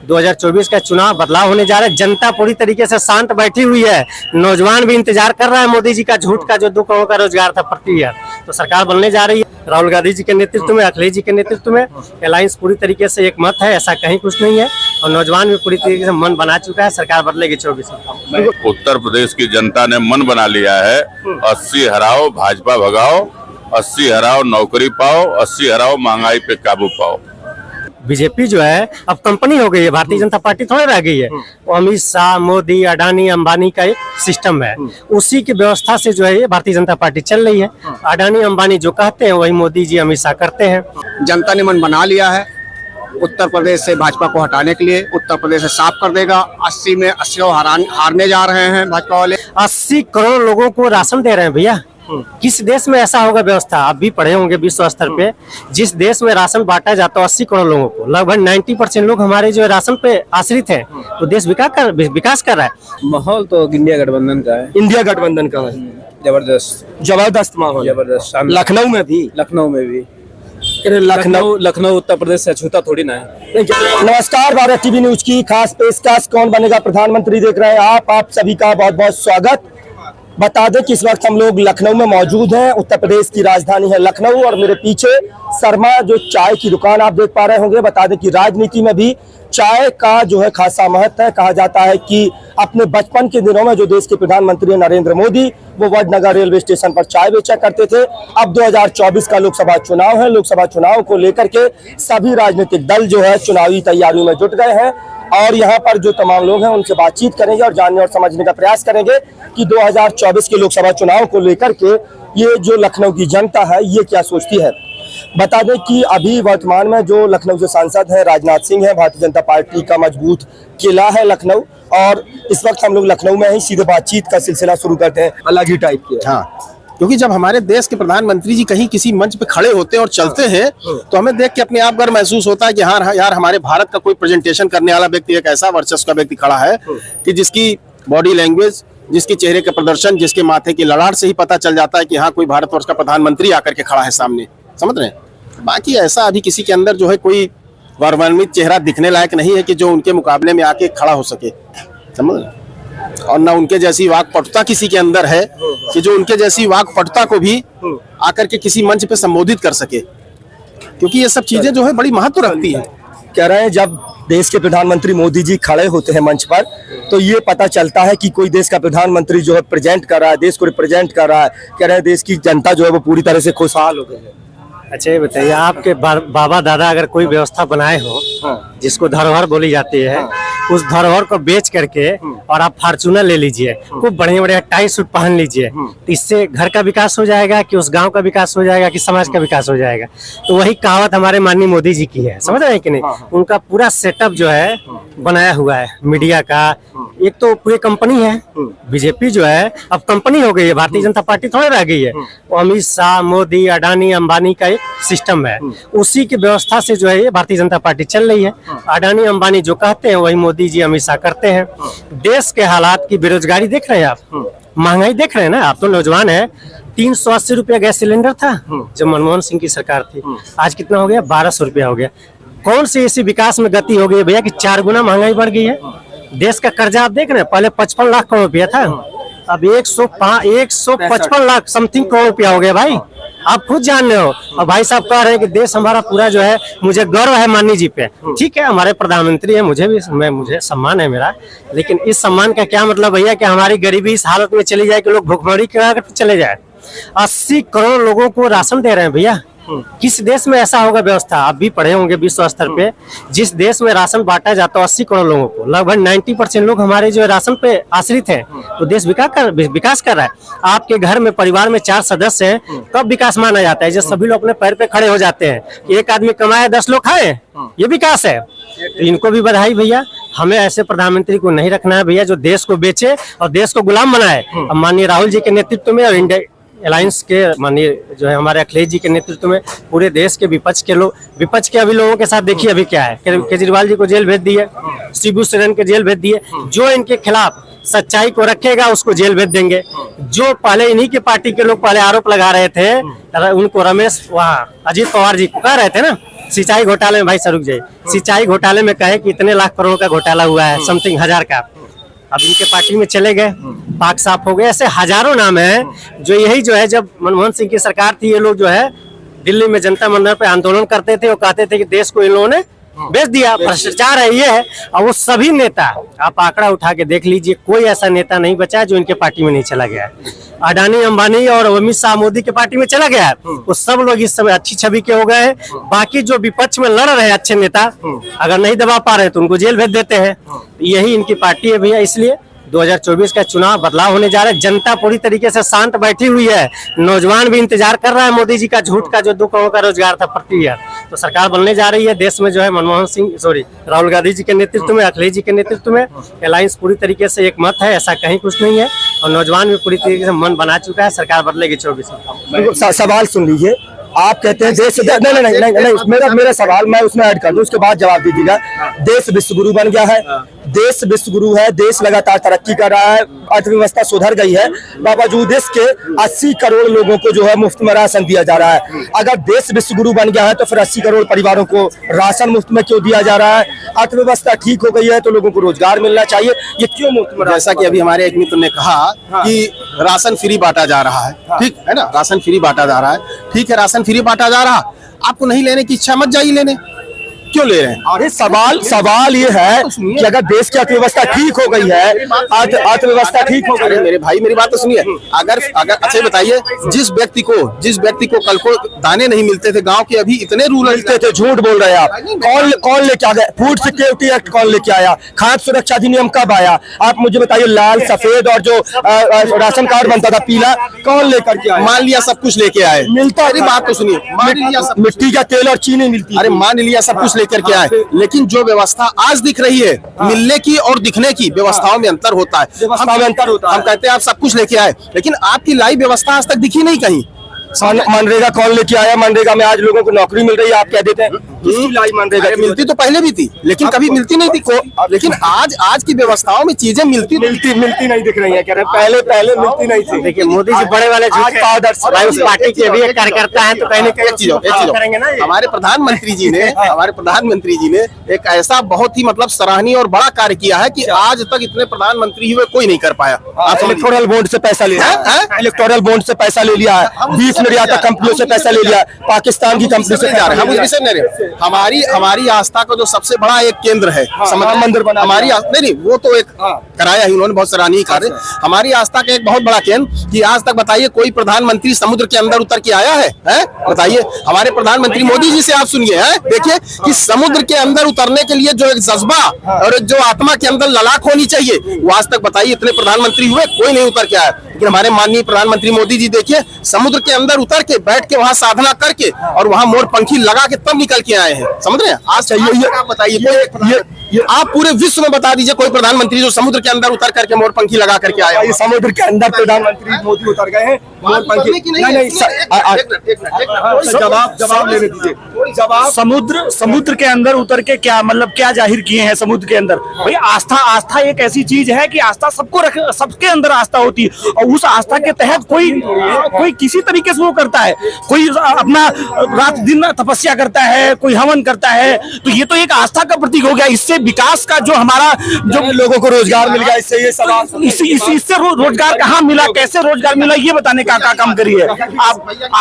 2024 का चुनाव बदलाव होने जा रहा है। जनता पूरी तरीके से शांत बैठी हुई है। नौजवान भी इंतजार कर रहा है मोदी जी का झूठ का जो 2 करोड़ का रोजगार था प्रति ईयर। तो सरकार बनने जा रही है राहुल गांधी जी के नेतृत्व में, अखिलेश जी के नेतृत्व में। अलायंस पूरी तरीके से एक मत है, ऐसा कहीं कुछ नहीं है। और नौजवान भी पूरी तरीके से मन बना चुका है, सरकार बदलेगी 24 में। उत्तर प्रदेश की जनता ने मन बना लिया है, 80 हराओ भाजपा भगाओ, 80 हराओ नौकरी पाओ, 80 हराओ महंगाई पे काबू पाओ। बीजेपी जो है अब कंपनी हो गई है, भारतीय जनता पार्टी थोड़ी रह गई है। वो अमित शाह, मोदी, अडानी, अंबानी का एक सिस्टम है। उसी की व्यवस्था से जो है ये भारतीय जनता पार्टी चल रही है। अडानी अंबानी जो कहते हैं वही मोदी जी अमित शाह करते हैं। जनता ने मन बना लिया है उत्तर प्रदेश से भाजपा को हटाने के लिए। उत्तर प्रदेश से साफ कर देगा। 80 में 80 हारने जा रहे हैं भाजपा वाले। 80 करोड़ लोगों को राशन दे रहे हैं भैया। किस देश में ऐसा होगा व्यवस्था? आप भी पढ़े होंगे विश्व स्तर पे। जिस देश में राशन बांटा जाता है 80 करोड़ लोगों को, लगभग 90% लोग हमारे जो राशन पे आश्रित हैं, तो देश विकास कर रहा है। माहौल तो इंडिया गठबंधन का है। इंडिया गठबंधन का है। जबरदस्त माहौल। जबरदस्त। लखनऊ में भी लखनऊ उत्तर प्रदेश से अछूता थोड़ी ना है। नमस्कार, भारत टीवी न्यूज की खास पेशकश कौन बनेगा प्रधानमंत्री देख रहे हैं आप सभी का बहुत बहुत स्वागत। बता दें कि इस वक्त हम लोग लखनऊ में मौजूद हैं। उत्तर प्रदेश की राजधानी है लखनऊ और मेरे पीछे शर्मा जो चाय की दुकान आप देख पा रहे होंगे। बता दें कि राजनीति में भी चाय का जो है खासा महत्व है। कहा जाता है कि अपने बचपन के दिनों में जो देश के प्रधानमंत्री नरेंद्र मोदी वो वडनगर रेलवे स्टेशन पर चाय बेचा करते थे। अब 2024 का लोकसभा चुनाव है। लोकसभा चुनाव को लेकर के सभी राजनीतिक दल जो है चुनावी तैयारियों में जुट गए हैं और यहाँ पर जो तमाम लोग हैं उनसे बातचीत करेंगे और जानने और समझने का प्रयास करेंगे कि 2024 के लोकसभा चुनाव को लेकर के ये जो लखनऊ की जनता है ये क्या सोचती है। बता दें कि अभी वर्तमान में जो लखनऊ से सांसद है राजनाथ सिंह है। भारतीय जनता पार्टी का मजबूत किला है लखनऊ और इस वक्त हम लोग लखनऊ में ही सीधे बातचीत का सिलसिला शुरू करते हैं। अलग ही टाइप के हाँ, क्योंकि जब हमारे देश के प्रधानमंत्री जी कहीं किसी मंच पे खड़े होते हैं और चलते हैं तो हमें देख के अपने आप गर्व महसूस होता है कि हाँ यार हमारे भारत का कोई प्रेजेंटेशन करने वाला व्यक्ति, एक ऐसा वर्चस्व का व्यक्ति खड़ा है कि जिसकी बॉडी लैंग्वेज, जिसके चेहरे का प्रदर्शन, जिसके माथे की ललाट से ही पता चल जाता है कि हाँ कोई भारतवर्ष का प्रधानमंत्री आकर के खड़ा है सामने। समझ रहे हैं? बाकी ऐसा अभी किसी के अंदर जो है कोई गौरवान्वित चेहरा दिखने लायक नहीं है कि जो उनके मुकाबले में आके खड़ा हो सके। समझ रहे हैं? और ना उनके जैसी वाकपटुता किसी के अंदर है कि जो उनके जैसी वाकपटुता को भी आकर के किसी मंच पे संबोधित कर सके, क्योंकि ये सब चीजें जो है बड़ी महत्व रखती है। कह रहे हैं जब देश के प्रधानमंत्री मोदी जी खड़े होते हैं मंच पर तो ये पता चलता है कि कोई देश का प्रधानमंत्री जो है प्रेजेंट कर रहा है, देश को रिप्रेजेंट कर रहा है। कह रहे हैं देश की जनता जो है वो पूरी तरह से खुशहाल हो गई है। अच्छा ये बताइए, आपके बाबा दादा अगर कोई व्यवस्था बनाए हो जिसको धरोहर बोली जाती है, उस धरोहर को बेच करके और आप फॉर्च्यूनर ले लीजिए, खूब बढ़िया बढ़िया टाई सूट पहन लीजिए, तो इससे घर का विकास हो जाएगा कि उस गांव का विकास हो जाएगा कि समाज का विकास हो जाएगा? तो वही कहावत हमारे माननीय मोदी जी की है। समझ रहे हैं कि नहीं? उनका पूरा सेटअप जो है बनाया हुआ है मीडिया का। एक तो पूरी कंपनी है बीजेपी जो है, अब कंपनी हो गई है। भारतीय जनता पार्टी थोड़ी रह गई है। वो अमित शाह, मोदी, अडानी, अंबानी का एक सिस्टम है। उसी की व्यवस्था से जो है ये भारतीय जनता पार्टी चल रही है। अडानी अंबानी जो कहते हैं वही मोदी जी अमित शाह करते हैं। देश के हालात की बेरोजगारी देख रहे हैं आप, महंगाई देख रहे हैं ना। आप तो नौजवान है। 380 रुपया गैस सिलेंडर था जब मनमोहन सिंह की सरकार थी, आज कितना हो गया? 1200 रुपया हो गया। कौन सी ऐसी विकास में गति हो गई भैया कि 4 गुना महंगाई बढ़ गई है? देश का कर्जा आप देख रहे हैं, पहले 55 लाख करोड़ रुपया था, अब 155 लाख समथिंग करोड़ रुपया हो गया भाई। आप खुद जान रहे हो। और भाई साहब कह रहे हैं कि देश हमारा पूरा जो है, मुझे गर्व है माननीय जी पे। ठीक है, हमारे प्रधानमंत्री है, मुझे सम्मान है मेरा, लेकिन इस सम्मान का क्या मतलब भैया कि हमारी गरीबी इस हालत में चली जाए कि लोग भुखमरी के चले जाए। 80 करोड़ लोगों को राशन दे रहे हैं भैया। किस देश में ऐसा होगा व्यवस्था? आप भी पढ़े होंगे विश्व स्तर पे। जिस देश में राशन बांटा जाता है 80 करोड़ लोगों को, लगभग 90% लोग हमारे जो राशन पे आश्रित हैं, तो देश विकास कर रहा है। आपके घर में परिवार में 4 सदस्य हैं, कब विकास माना जाता है? जब सभी लोग अपने पैर पे खड़े हो जाते हैं कि एक आदमी कमाए 10 लोग खाए, ये विकास है। तो इनको भी बधाई भैया। हमें ऐसे प्रधानमंत्री को नहीं रखना है भैया जो देश को बेचे और देश को गुलाम बनाए। अब माननीय राहुल जी के नेतृत्व में और इंडिया अलायंस के माननीय जो है हमारे अखिलेश जी के नेतृत्व में पूरे देश के विपक्ष के अभी लोगों के साथ देखिए अभी क्या है। केजरीवाल जी को जेल भेज दिए, शिबू सोरेन के जेल भेज दिए। जो इनके खिलाफ सच्चाई को रखेगा उसको जेल भेज देंगे। जो पहले इन्हीं के पार्टी के लोग पहले आरोप लगा रहे थे, उनको रमेश वहाँ अजीत पवार जी को कह रहे थे ना सिंचाई घोटाले में भाई सरुक जाए, सिंचाई घोटाले में कहे कि इतने लाख करोड़ का घोटाला हुआ है, समथिंग 1000 का, अब इनके पार्टी में चले गए, पाक साफ हो गए। ऐसे हजारों नाम हैं जो यही जो है, जब मनमोहन सिंह की सरकार थी, ये लोग जो है दिल्ली में जनता मंदिर पे आंदोलन करते थे और कहते थे कि देश को इन लोगों ने बेच दिया, भ्रष्टाचार है ये है। और वो सभी नेता, आप आंकड़ा उठा के देख लीजिए, कोई ऐसा नेता नहीं बचा है जो इनके पार्टी में नहीं चला गया है। अडानी, अंबानी और अमित शाह मोदी के पार्टी में चला गया है, वो सब लोग इस समय अच्छी छवि के हो गए हैं। बाकी जो विपक्ष में लड़ रहे हैं अच्छे नेता, अगर नहीं दबा पा रहे तो उनको जेल भेज देते हैं। यही इनकी पार्टी है भैया। इसलिए 2024 का चुनाव बदलाव होने जा रहा है। जनता पूरी तरीके से शांत बैठी हुई है, नौजवान भी इंतजार कर रहा है मोदी जी का झूठ का जो 2 करोड़ का रोजगार था प्रति ईयर। तो सरकार बनने जा रही है देश में, जो है राहुल गांधी जी के नेतृत्व में, अखिलेश जी के नेतृत्व में अलायंस पूरी तरीके से एक मत है, ऐसा कहीं कुछ नहीं है। और नौजवान भी पूरी तरीके से मन बना चुका है, सरकार बदलेगी 24 में। सवाल सुन लीजिए, आप कहते हैं देश नहीं, मेरा सवाल मैं उसमें ऐड कर दूं, उसके बाद जवाब दीजिएगा। देश विश्व गुरु बन गया है, देश विश्व गुरु है, देश लगातार तरक्की कर रहा है, अर्थव्यवस्था सुधर गई है, बावजूद इसके 80 करोड़ लोगों को जो है मुफ्त में राशन दिया जा रहा है। अगर देश विश्व गुरु बन गया है तो फिर 80 करोड़ परिवारों को राशन मुफ्त में क्यों दिया जा रहा है? अर्थव्यवस्था ठीक हो गई है तो लोगों को रोजगार मिलना चाहिए, ये क्यों मुफ्त में? जैसा कि अभी हमारे एक मित्र ने कहा कि राशन फ्री बांटा जा रहा है, ठीक है ना, राशन फ्री बांटा जा रहा है, ठीक है, राशन फ्री बांटा जा रहा, आपको नहीं लेने की इच्छा, मत जाइए लेने, क्यों ले रहे हैं? अरे सवाल ये है कि अगर देश की अर्थव्यवस्था ठीक हो गई है, अर्थव्यवस्था ठीक हो गई है। मेरे भाई मेरी बात तो सुनिए, अगर अच्छा बताइए, जिस व्यक्ति को कल को दाने नहीं मिलते थे गांव के, अभी इतने रूल मिलते थे, झूठ बोल रहे हैं आप। कौन लेके आ गए? फूड सिक्योरिटी एक्ट कौन लेके आया? खाद्य सुरक्षा अधिनियम कब आया? आप मुझे बताइए, लाल सफेद और जो राशन कार्ड बनता था पीला, कौन लेकर के आया? मान लिया सब कुछ लेके आए, मिलता। मेरी बात तो सुनिए, मान लिया मिट्टी का तेल और चीनी मिलती, अरे मान लिया सब कुछ लेकर के आए, लेकिन जो व्यवस्था आज दिख रही है, मिलने की और दिखने की व्यवस्थाओं में अंतर होता है। हम कहते हैं आप सब कुछ लेके आए, लेकिन आपकी लाइव व्यवस्था आज तक दिखी नहीं कहीं। मनरेगा कौन लेके आया? मनरेगा में आज लोगों को नौकरी मिल रही है, आप कह देते हैं किसकी लाई मनरेगा? मिलती तो पहले भी थी, लेकिन कभी मिलती नहीं थी। लेकिन आज की व्यवस्थाओं में चीजें मिलती नहीं दिख रही है, कह रहे पहले मिलती नहीं थी। देखिए मोदी जी बड़े वाले उस पार्टी के भी एक कार्यकर्ता है, तो कहीं ना कहीं करेंगे ना। हमारे प्रधानमंत्री जी ने एक ऐसा बहुत ही मतलब सराहनीय और बड़ा कार्य किया है कि आज तक इतने प्रधानमंत्री हुए कोई नहीं कर पाया। इलेक्टोरल बॉन्ड से पैसा ले लिया, इलेक्टोरल बॉन्ड से पैसा ले लिया है, 20 निर्यातक कंपनियों से पैसा ले लिया, पाकिस्तान की कंपनी से जा रहे हैं। हम उस विषय में हमारी आस्था का जो सबसे बड़ा एक केंद्र है, मंदिर बना, हमारी नहीं वो तो एक कराया ही उन्होंने, बहुत सराहनीय कार्य। हमारी आस्था का एक बहुत बड़ा केंद्र कि आज तक बताइए कोई प्रधानमंत्री समुद्र के अंदर उतर के आया है? बताइए, हमारे प्रधानमंत्री मोदी जी से आप सुनिए, देखिए कि समुद्र के अंदर उतरने के लिए जो एक जज्बा और जो आत्मा के अंदर ललाक होनी चाहिए, वो आज तक बताइए इतने प्रधानमंत्री हुए कोई नहीं उतर के आया। लेकिन हमारे माननीय प्रधानमंत्री मोदी जी देखिए, समुद्र के अंदर उतर के बैठ के वहां साधना करके और वहां मोर पंखी लगा के तब निकल के आए हैं, समझ रहे हैं? आज चाहिए आप बताइए, ये आप पूरे विश्व में बता दीजिए कोई प्रधानमंत्री जो समुद्र के अंदर उतर करके मोर पंखी लगा करके आया। ये समुद्र के अंदर प्रधानमंत्री मोदी उतर गए हैं, मोर पंखी जवाब लेने दीजिए। समुद्र के अंदर उतर के क्या मतलब क्या जाहिर किए हैं? समुद्र के अंदर भाई आस्था एक ऐसी चीज है कि आस्था सबके अंदर आस्था होती है, और उस आस्था के तहत कोई किसी तरीके से वो करता है, कोई अपना रात दिन तपस्या करता है, कोई हवन करता है, तो ये तो एक आस्था का प्रतीक हो गया। इससे विकास का जो हमारा जो लोगों को रोजगार मिल गया, इससे ये सवाल इससे रोजगार कहाँ मिला, कैसे रोजगार मिला, ये बताने का काम करिए आप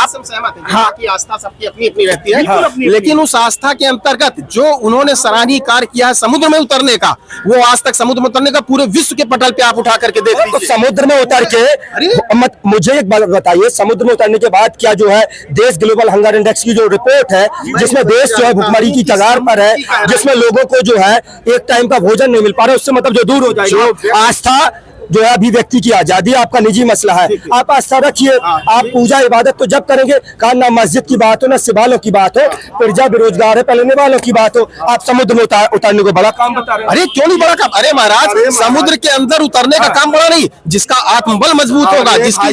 सहमत हैं? हाँ, की आस्था सबकी अपनी अपनी रहती है, लेकिन उस आस्था के अंतर्गत जो उन्होंने सराहनीय कार्य किया है समुद्र में उतरने का, वो आज तक समुद्र में उतरने का पूरे विश्व के पटल पे आप उठा करके देख लीजिए। समुद्र में उतर के मुझे एक बात बताइए, समुद्र में उतरने के बाद क्या जो है देश ग्लोबल हंगर इंडेक्स की जो रिपोर्ट है, जिसमें देश जो है भुखमरी की कगार पर है, जिसमें लोगों को जो है एक टाइम का भोजन नहीं मिल पा रहा है, उससे मतलब जो दूर हो जाएगी आस्था जो है अभिव्यक्ति की आजादी, आपका निजी मसला है, आप आस्था रखिए, आप पूजा इबादत तो जब करेंगे, कहा ना मस्जिद की बात हो ना सिवालों की बात हो, प्रजा बेरोजगार है, पहले निवालों की बात हो, आप समुद्र में उतरने को बड़ा काम बता रहे हैं। अरे क्यों नहीं बड़ा काम? अरे महाराज, समुद्र के अंदर उतरने का काम बड़ा नहीं, जिसका आत्मबल मजबूत होगा, जिसकी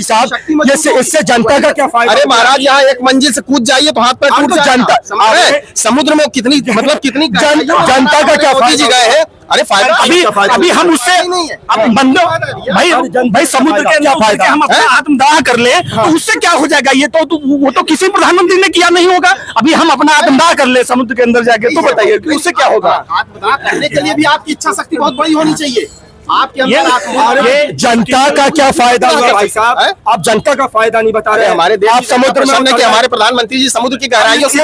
इससे जनता का क्या फायदा? अरे महाराज, यहाँ एक मंजिल से कूद जाइए तो हाथ पैर टूट जाएगा। समुद्र में कितनी मतलब कितनी जनता का क्या फायदा? जी गए हैं अरे फायदा अभी हम उससे अब बंदो भाई समुद्र के अंदर उतर के हम अपना आत्मदाह कर ले तो उससे क्या हो जाएगा? ये तो वो तो किसी प्रधानमंत्री ने किया नहीं होगा। अभी हम अपना आत्मदाह कर ले समुद्र के अंदर जाके, तो बताइए उससे क्या होगा? आत्मदाह करने के लिए भी आपकी इच्छा शक्ति बहुत बड़ी होनी चाहिए। आपके ये जनता का क्या फायदा होगा भाई साहब? आप जनता का फायदा नहीं बता रहे। हमारे देश आप समुद्र में कि हमारे प्रधानमंत्री जी समुद्र की गहराइयों से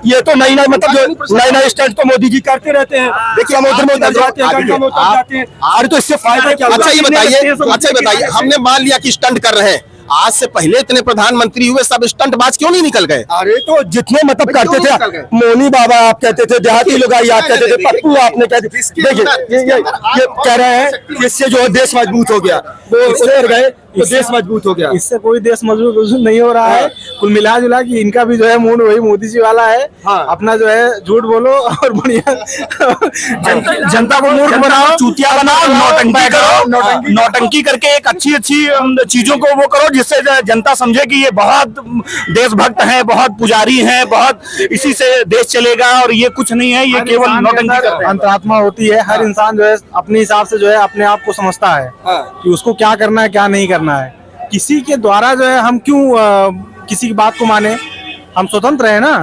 ये तो नई मतलब नई स्टंट तो मोदी जी करते रहते हैं। देखिए समुद्र में उतर जाते हैं, गंगा में उतर जाते हैं। अरे तो इससे फायदा क्या? अच्छा ये बताइए, हमने मान लिया कि स्टंट कर रहे हैं, आज से पहले इतने प्रधानमंत्री हुए, सब स्टंटबाज क्यों नहीं निकल गए? अरे तो जितने मतलब करते थे, मोनी बाबा आप कहते थे, देहाती लोग आप कहते थे, पप्पू आपने कहते। देखिए ये कह रहे हैं कि इससे जो देश मजबूत हो गया, वो उतर गए तो देश मजबूत हो गया। इससे कोई देश मजबूत नहीं हो रहा है। कुल मिला जुला कि इनका भी जो है मूड वही मोदी जी वाला है। अपना जो है झूठ बोलो और बढ़िया जनता को मूर्ख बनाओ, चूतिया बनाओ, नौटंकी करो, नौटंकी करके एक अच्छी चीजों को वो करो जिससे जनता समझे कि ये बहुत देशभक्त हैं, बहुत पुजारी हैं, बहुत इसी से देश चलेगा और ये कुछ नहीं है, ये केवल नौटंकी करते हैं। अंतरात्मा होती है। हर इंसान जो है अपने हिसाब से जो है अपने आप को समझता है कि उसको क्या करना है क्या नहीं करना है। किसी के द्वारा जो है हम क्यों किसी की बात को माने? हम स्वतंत्र है ना।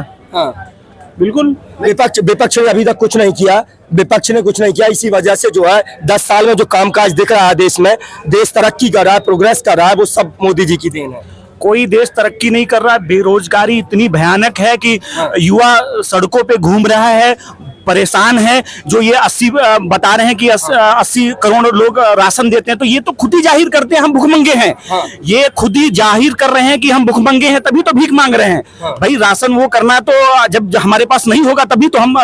बिल्कुल। विपक्ष ने अभी तक कुछ नहीं किया, विपक्ष ने कुछ नहीं किया। इसी वजह से जो है 10 साल में जो कामकाज दिख रहा है देश में, देश तरक्की कर रहा है, प्रोग्रेस कर रहा है, वो सब मोदी जी की देन है। कोई देश तरक्की नहीं कर रहा है। बेरोजगारी इतनी भयानक है कि युवा सड़कों पे घूम रहा है, परेशान है। जो ये 80 बता रहे हैं कि 80 करोड़ लोग राशन देते हैं, तो ये तो खुद ही जाहिर करते हैं हम भुखमंगे हैं। ये खुद ही जाहिर कर रहे हैं कि हम भुखमंगे हैं, तभी तो भीख मांग रहे हैं। भाई राशन वो करना तो जब हमारे पास नहीं होगा तभी तो हम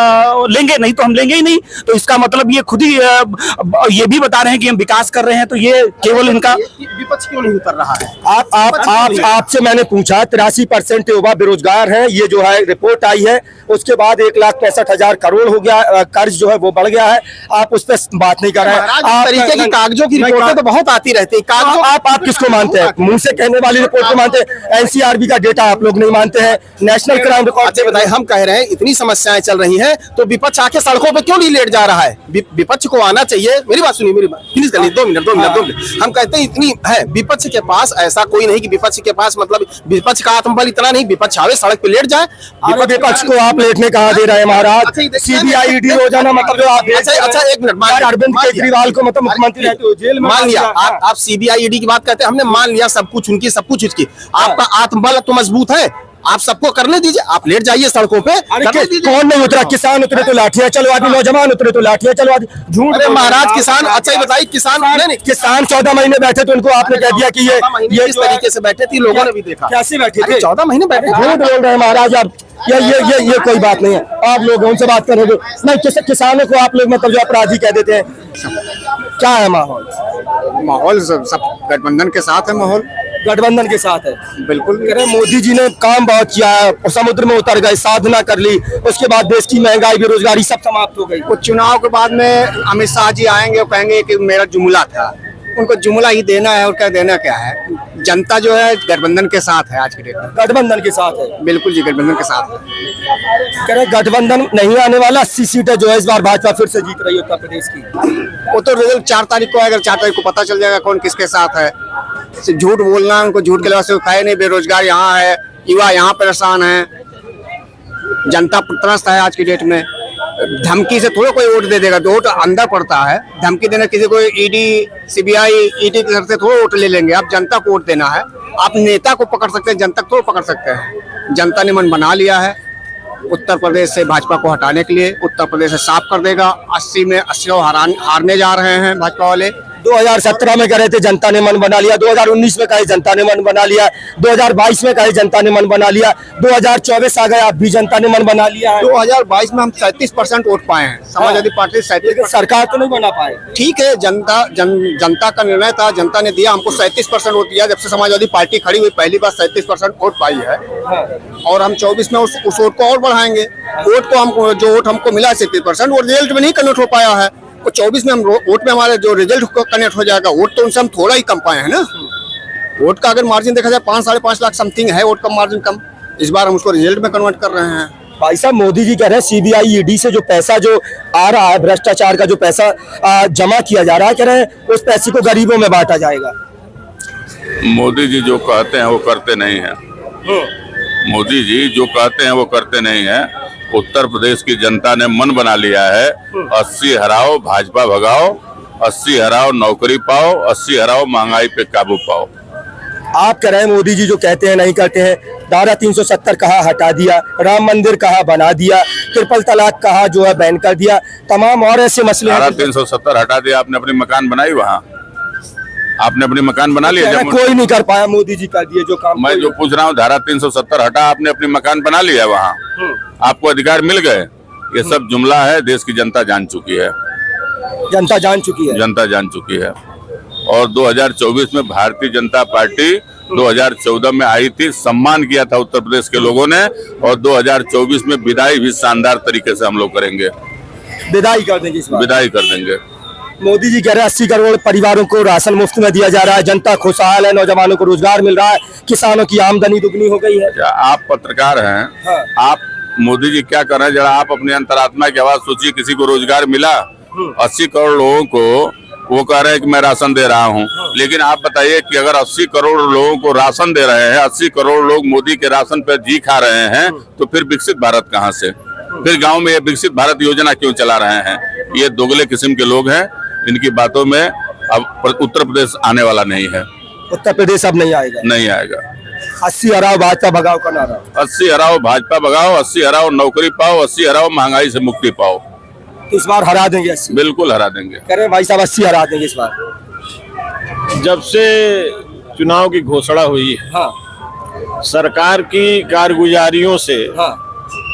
लेंगे, नहीं तो हम लेंगे ही नहीं। तो इसका मतलब ये खुद ही ये भी बता रहे हैं कि हम विकास कर रहे हैं। तो ये केवल इनका विपक्ष क्यों नहीं उतर रहा है? आपसे मैंने पूछा 83% युवा बेरोजगार हैं, ये जो है रिपोर्ट आई है। उसके बाद 1,65,000 करोड़ हो गया, कर्ज जो है वो बढ़ गया है। आप उस पर बात नहीं कर रहे हैं। आप तरीके की कागजों की रिपोर्टें तो बहुत आती रहती है। आप किसको मानते हैं? मुंह से कहने वाली रिपोर्ट को मानते हैं? एनसीआरबी का डेटा आप लोग नहीं मानते हैं, नेशनल क्राइम रिकॉर्ड। बताइए, हम कह रहे हैं इतनी समस्याएं चल रही हैं तो विपक्ष आके सड़कों पे क्यों नहीं लेट जा रहा है? विपक्ष को आना चाहिए। मेरी बात सुनिए, मेरी बात प्लीज कर लीजिए, 2 मिनट। हम कहते हैं इतनी है विपक्ष के पास, ऐसा कोई नहीं कि विपक्ष के पास मतलब विपक्ष का आत्मबल इतना नहीं, विपक्ष आवे सड़क पे लेट जाए। विपक्ष को आप लेटने कहा दे रहे हैं महाराज। सीबीआई ईडी रोजाना मतलब जो आप अच्छा एक मिनट, अरविंद केजरीवाल को मतलब मुख्यमंत्री रहते हो जेल में मान लिया। आप सीबीआई ईडी की बात करते हैं, हमने मान लिया सब कुछ उनकी, सब कुछ उसकी। आपका आत्मबल तो मजबूत है, आप सबको करने दीजिए, आप लेट जाइए सड़कों पे। कौन नहीं उतरा? किसान उतरे तो लाठियां चलवा दी, नौजवान उतरे तो लाठियां चलवा दी। झूठ। अरे महाराज किसान, अच्छा ये बताइए किसान नहीं, किसान 14 महीने बैठे तो उनको आपने कह दिया कि ये इस तरीके से बैठे थे, लोगों ने भी देखा। कैसे बैठे थे? 14 महीने बैठे। झूठ बोल रहे हैं महाराज आप। ये कोई बात नहीं है। आप लोग उनसे बात करोगे नहीं, किसानों को आप लोग मतलब जो अपराधी कह देते हैं। क्या है माहौल सब गठबंधन के साथ है। माहौल गठबंधन के साथ है, बिल्कुल। मोदी जी ने काम बहुत किया है, समुद्र में उतर गए, साधना कर ली, उसके बाद देश की महंगाई बेरोजगारी सब समाप्त हो गई। कुछ चुनाव के बाद में अमित शाह जी आएंगे और कहेंगे कि मेरा जुमला था, उनको जुमला ही देना है और क्या देना क्या है। जनता जो है गठबंधन के साथ है, आज के डेट में गठबंधन के साथ है। बिल्कुल जी, गठबंधन के साथ है। कह रहे गठबंधन नहीं आने वाला, 80 सीटें जो है इस बार भाजपा फिर से जीत रही है उत्तर प्रदेश की। वो तो रिजल्ट 4 तारीख को आएगा, 4 तारीख को पता चल जाएगा कौन किसके साथ है। झूठ बोलना, उनको झूठ के लिहाज से खाए नहीं। बेरोजगार यहाँ है, युवा यहाँ परेशान है, जनता त्रस्त है आज की डेट में। धमकी से थोड़ा कोई वोट दे देगा, तो वोट अंदर पड़ता है। धमकी देना किसी को, ईडी सीबीआई ईडी के घर से थोड़ा वोट ले लेंगे। आप जनता को वोट देना है। आप नेता को पकड़ सकते हैं, जनता को पकड़ सकते हैं। जनता ने मन बना लिया है उत्तर प्रदेश से भाजपा को हटाने के लिए। उत्तर प्रदेश से साफ कर देगा। 80 में 80 हारने जा रहे हैं भाजपा वाले। 2017 में कह रहे थे जनता ने मन बना लिया, 2019 में कहे जनता ने मन बना लिया, 2022 में कहे जनता ने मन बना लिया, 2024 आ गया, अब भी जनता ने मन बना लिया है। 2022 में हम 37% वोट पाए हैं, समाजवादी पार्टी 37%। सरकार तो नहीं बना पाए। ठीक है, जनता का निर्णय था, जनता ने दिया हमको 37% वोट दिया। जब से समाजवादी पार्टी खड़ी हुई पहली बार 37% वोट पाई है। और हम 24 में उस वोट को और बढ़ाएंगे। वोट को हम जो वोट हमको मिला 37%, वो रिजल्ट में नहीं कन्वर्ट हो पाया है। 24 में हम वोट में हमारे जो रिजल्ट कनेक्ट हो जाएगा, वोट तो उनसे हम थोड़ा ही कम पाए हैं ना। वोट का अगर मार्जिन देखा जाए 5-5.5 लाख समथिंग है वोट का मार्जिन कम। इस बार हम उसको रिजल्ट में कन्वर्ट कर रहे हैं। भाई साहब मोदी जी कह रहे हैं सीबीआई ईडी से जो पैसा जो आ रहा है, भ्रष्टाचार का जो पैसा जमा किया जा रहा है, कह रहे हैं उस पैसे को गरीबों में बांटा जाएगा। मोदी जी जो कहते हैं वो करते नहीं हैं। मोदी जी जो कहते हैं वो करते नहीं हैं। उत्तर प्रदेश की जनता ने मन बना लिया है 80 हराओ भाजपा भगाओ, 80 हराओ नौकरी पाओ, 80 हराओ महंगाई पे काबू पाओ। आप कह रहे हैं मोदी जी जो कहते हैं नहीं करते हैं। धारा 370 कहा हटा दिया, राम मंदिर कहा बना दिया, ट्रिपल तलाक कहा जो है बैन कर दिया, तमाम और ऐसे मसले धारा 370 हटा दिया, आपने अपनी मकान बनाई वहाँ, आपने अपनी मकान बना लिया। कोई नहीं कर पाया, मोदी जी कर दिए जो काम। मैं जो पूछ रहा हूँ धारा 370 हटा, आपने अपनी मकान बना लिया वहाँ, आपको अधिकार मिल गए। ये सब जुमला है, देश की जनता जान चुकी है। जनता जान चुकी है, जनता जान चुकी है। और 2024 में भारतीय जनता पार्टी 2014 में आई थी, सम्मान किया था उत्तर प्रदेश के लोगों ने, और 2024 में विदाई भी शानदार तरीके से हम लोग करेंगे। विदाई कर देंगे इस बार, विदाई कर देंगे। मोदी जी कह रहे हैं 80 करोड़ परिवारों को राशन मुफ्त में दिया जा रहा है, जनता खुशहाल है, नौजवानों को रोजगार मिल रहा है, किसानों की आमदनी दुगनी हो गई है। क्या आप पत्रकार हैं? हाँ। आप मोदी जी क्या कर रहे हैं, जरा आप अपनी अंतरात्मा की आवाज सोचिए। किसी को रोजगार मिला? 80 करोड़ लोगों को वो कह रहे हैं कि मैं राशन दे रहा हूं, लेकिन आप बताइए कि अगर 80 करोड़ लोगों को राशन दे रहे हैं, 80 करोड़ लोग मोदी के राशन पर जी खा रहे हैं, तो फिर विकसित भारत कहां से? फिर गांव में ये विकसित भारत योजना क्यों चला रहे हैं? ये दोगले किस्म के लोग हैं, इनकी बातों में अब उत्तर प्रदेश आने वाला नहीं है। उत्तर प्रदेश अब नहीं आएगा, नहीं आएगा। 80 हराओ भाजपा भगाओ का नारा। 80 हराओ भाजपा भगाओ, 80 हराओ नौकरी पाओ, 80 हराओ महंगाई से मुक्ति पाओ। इस बार हरा देंगे 80? बिल्कुल हरा देंगे। कह रहे हैं भाई साहब 80 हरा देंगे इस बार। जब से चुनाव की घोषणा हुई है, हाँ सरकार की कारगुजारियों से, हाँ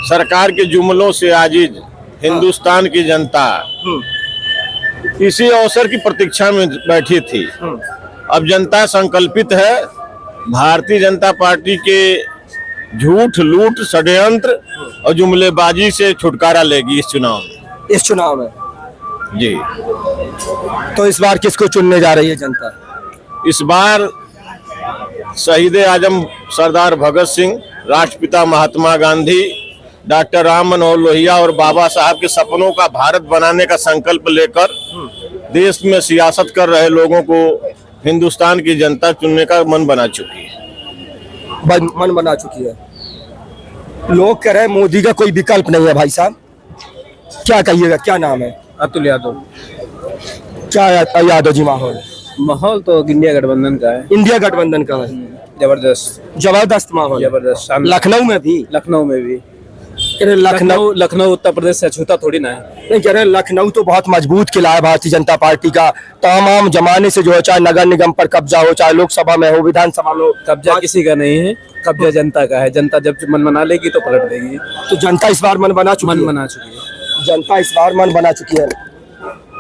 सरकार के जुमलों से आजिज हिंदुस्तान की जनता इसी अवसर की प्रतीक्षा में बैठी थी। अब जनता संकल्पित है भारतीय जनता पार्टी के झूठ, लूट, षड्यंत्र और जुमलेबाजी से छुटकारा लेगी इस चुनाव में जी। तो इस बार किसको चुनने जा रही है जनता? इस बार शहीद आजम सरदार भगत सिंह, राष्ट्रपिता महात्मा गांधी, डॉक्टर राम मनोहर लोहिया और बाबा साहब के सपनों का भारत बनाने का संकल्प लेकर देश में सियासत कर रहे लोगों को हिंदुस्तान की जनता चुनने का मन बना चुकी है। मन बना चुकी है। लोग कह रहे हैं मोदी का कोई विकल्प नहीं है। भाई साहब क्या कहिएगा, क्या नाम है? अतुल यादव। क्या यादव जी माहौल तो इंडिया गठबंधन का है। इंडिया गठबंधन का है। जबरदस्त माहौल, जबरदस्त। लखनऊ में भी लखनऊ उत्तर प्रदेश से अछूता थोड़ी ना है। नहीं कह रहे, लखनऊ तो बहुत मजबूत किला है भारतीय जनता पार्टी का। तमाम जमाने से जो है, चाहे नगर निगम पर कब्जा हो, चाहे लोकसभा में हो, विधानसभा में हो, कब्जा किसी का नहीं है, कब्जा जनता का है। जनता जब मन बना लेगी तो पलट देगी। तो जनता इस बार मन बना चुकी है। जनता इस बार मन बना चुकी है।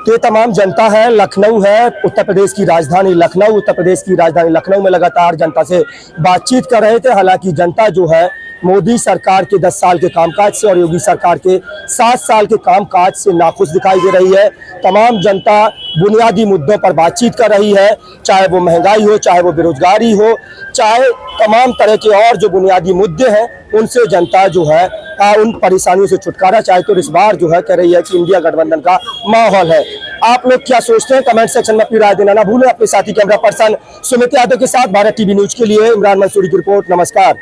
तो ये तमाम जनता है। लखनऊ है उत्तर प्रदेश की राजधानी, लखनऊ उत्तर प्रदेश की राजधानी। लखनऊ में लगातार जनता से बातचीत कर रहे थे। हालांकि जनता जो है मोदी सरकार के 10 साल के कामकाज से और योगी सरकार के 7 साल के कामकाज से नाखुश दिखाई दे रही है। तमाम जनता बुनियादी मुद्दों पर बातचीत कर रही है, चाहे वो महंगाई हो, चाहे वो बेरोजगारी हो, चाहे तमाम तरह के और जो बुनियादी मुद्दे हैं उनसे जनता जो है उन परेशानियों से छुटकारा चाहे। तो इस बार जो है कह रही है कि इंडिया गठबंधन का माहौल है। आप लोग क्या सोचते हैं कमेंट सेक्शन में अपनी राय देना ना भूलें। अपने साथी कैमरा पर्सन सुमित यादव के साथ भारत टीवी न्यूज के लिए इमरान मंसूरी की रिपोर्ट। नमस्कार।